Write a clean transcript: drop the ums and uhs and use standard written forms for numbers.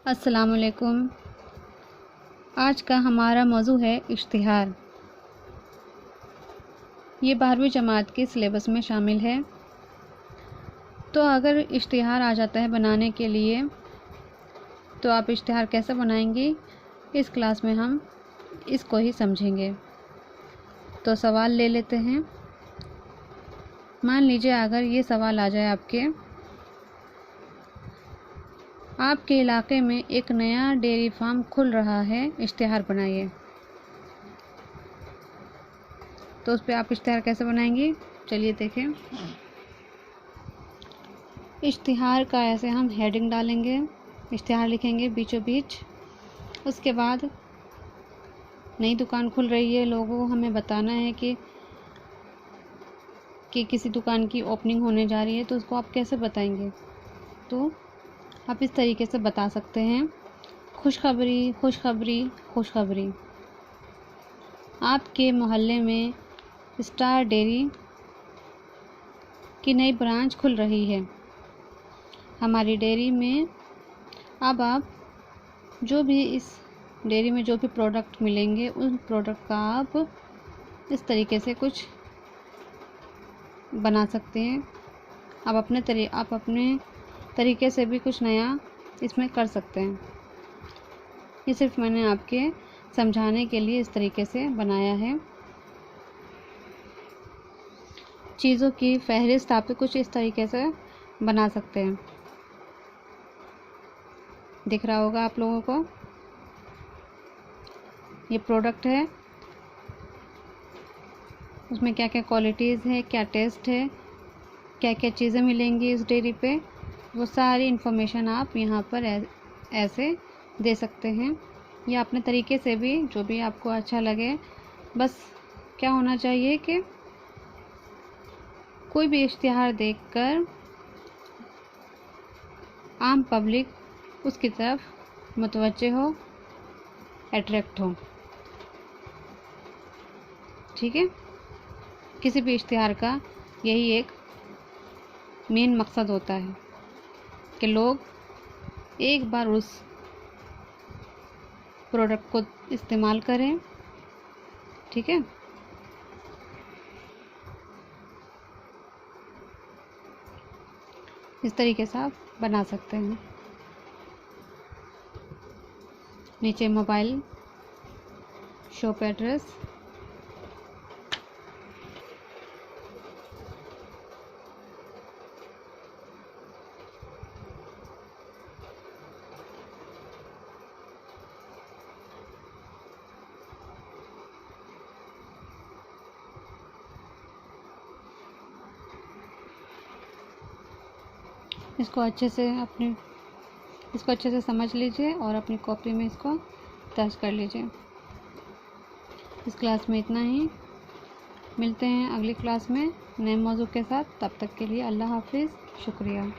अस्सलाम वालेकुम। आज का हमारा मौजू है इश्तिहार। ये 12वीं जमात के सिलेबस में शामिल है। तो अगर इश्तिहार आ जाता है बनाने के लिए तो आप इश्तिहार कैसे बनाएंगी, इस क्लास में हम इसको ही समझेंगे। तो सवाल ले लेते हैं। मान लीजिए अगर ये सवाल आ जाए आपके इलाके में एक नया डेयरी फार्म खुल रहा है, इश्तिहार बनाइए। तो उस पर आप इश्तिहार कैसे बनाएंगी, चलिए देखें। इश्तिहार का ऐसे हम हेडिंग डालेंगे, इश्तिहार लिखेंगे बीचों बीच। उसके बाद नई दुकान खुल रही है, लोगों को हमें बताना है कि किसी दुकान की ओपनिंग होने जा रही है। तो उसको आप कैसे बताएंगे, तो आप इस तरीके से बता सकते हैं। खुशखबरी खुशखबरी खुशखबरी, आपके मोहल्ले में स्टार डेयरी की नई ब्रांच खुल रही है। हमारी डेयरी में अब आप जो भी इस डेयरी में जो भी प्रोडक्ट मिलेंगे उन प्रोडक्ट का आप इस तरीके से कुछ बना सकते हैं। आप अपने तरीके से भी कुछ नया इसमें कर सकते हैं। ये सिर्फ मैंने आपके समझाने के लिए इस तरीके से बनाया है। चीज़ों की फहरिस्त आप कुछ इस तरीके से बना सकते हैं। दिख रहा होगा आप लोगों को, ये प्रोडक्ट है, उसमें क्या क्या क्वालिटीज़ है, क्या टेस्ट है, क्या क्या चीज़ें मिलेंगी इस डेयरी पे, वो सारी इन्फॉर्मेशन आप यहाँ पर ऐसे दे सकते हैं। या अपने तरीके से भी, जो भी आपको अच्छा लगे। बस क्या होना चाहिए कि कोई भी इश्तिहार देखकर आम पब्लिक उसकी तरफ मुतवज्जे हो, अट्रैक्ट हो। ठीक है, किसी भी इश्तिहार का यही एक मेन मकसद होता है कि लोग एक बार उस प्रोडक्ट को इस्तेमाल करें। ठीक है, इस तरीके से आप बना सकते हैं। नीचे मोबाइल, शॉप एड्रेस, इसको अच्छे से समझ लीजिए और अपनी कॉपी में इसको दर्ज कर लीजिए। इस क्लास में इतना ही। मिलते हैं अगली क्लास में नए मौजू के साथ। तब तक के लिए अल्लाह हाफिज़, शुक्रिया।